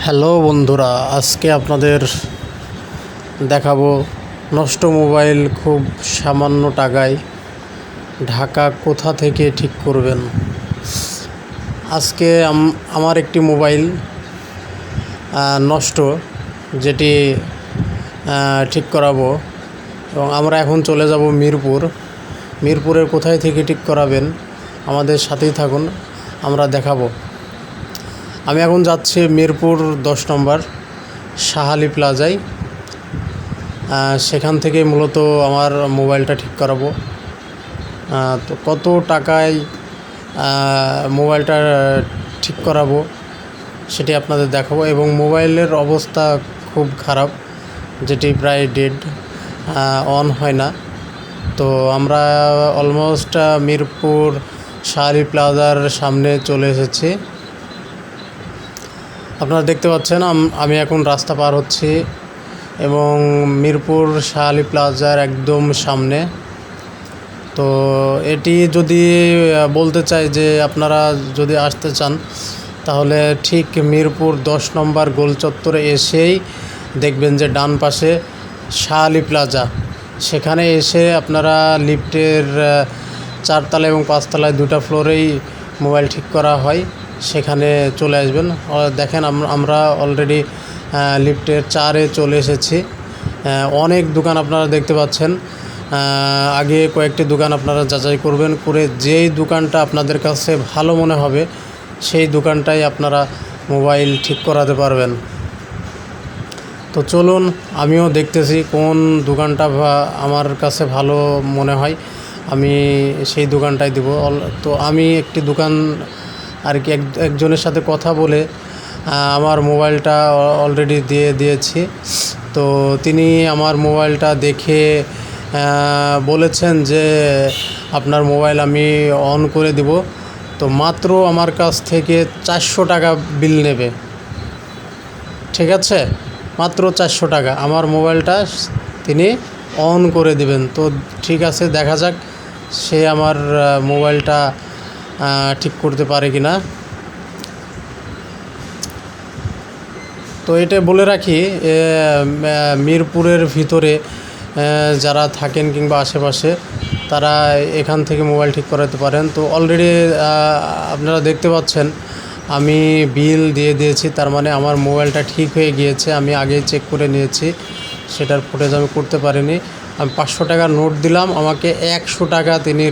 Hello বন্ধুরা, আজকে আপনাদের দেখাবো নষ্ট মোবাইল খুব সামান্য টাকায় ঢাকা কোথা থেকে ঠিক করবেন। আজকে আমার একটি মোবাইল নষ্ট, যেটি ঠিক করাবো, এবং আমরা এখন চলে যাব মিরপুরের কোথায় থেকে ঠিক করাবেন আমাদের সাথেই থাকুন, আমরা দেখাবো। আমি এখন যাচ্ছি মিরপুর 10 নম্বর শাহ আলী প্লাজায়। সেখান থেকে মূলত আমার মোবাইলটা ঠিক করাবো। তো কত টাকায় মোবাইলটা ঠিক করাবো সেটি আপনাদের দেখাবো, এবং মোবাইলের অবস্থা খুব খারাপ, যেটি প্রায় ডেড, অন হয় না। তো আমরা অলমোস্ট মিরপুর শাহ আলী প্লাজার সামনে চলে এসেছি। আপনারা দেখতে পাচ্ছেন আমি এখন রাস্তা পার হচ্ছি, এবং মিরপুর শাহ আলী প্লাজার একদম সামনে। তো এটি যদি বলতে চাই যে আপনারা যদি আসতে চান, তাহলে ঠিক মিরপুর 10 নম্বর গোল চত্বরে এসেই দেখবেন যে ডান পাশে শাহ আলী প্লাজা। সেখানে এসে আপনারা লিফটের 4 তলা এবং 5 তলায় 2টা ফ্লোরেই মোবাইল ঠিক করা হয়, সেখানে চলে আসবেন। দেখেন আমরা অলরেডি লিফটের 4-এ চলে এসেছি। অনেক দোকান আপনারা দেখতে পাচ্ছেন। আগে কয়েকটি দোকান আপনারা যাচাই করবেন, করে যেই দোকানটা আপনাদের কাছে ভালো মনে হবে সেই দোকানটাই আপনারা মোবাইল ঠিক করাতে পারবেন। তো চলুন, আমিও দেখতেছি কোন দোকানটা আমার কাছে ভালো মনে হয়, আমি সেই দোকানটাই দেব। তো আমি একটি দোকান আর কি একজনের সাথে কথা বলে আমার মোবাইলটা অলরেডি দিয়ে দিয়েছি। তো তিনি আমার মোবাইলটা দেখে বলেছেন যে আপনার মোবাইল আমি অন করে দিব। তো মাত্র আমার কাছ থেকে 400 টাকা বিল নেবে। ঠিক আছে, মাত্র 400 টাকা আমার মোবাইলটা তিনি অন করে দিবেন। তো ঠিক আছে, দেখা যাক সে আমার মোবাইলটা ঠিক করতে পারে কি না। তো এটা বলে রাখি, মিরপুরের ভিতরে যারা থাকেন কিংবা আশেপাশে, তারা এখান থেকে মোবাইল ঠিক করাতে পারেন। তো অলরেডি আপনারা দেখতে পাচ্ছেন আমি বিল দিয়ে দিয়েছি, তার মানে আমার মোবাইলটা ঠিক হয়ে গিয়েছে। আমি আগেই চেক করে নিয়েছি, সেটার ফুটেজ আমি করতে পারিনি। আমি 500 টাকার নোট দিলাম, আমাকে 100 টাকা তিনি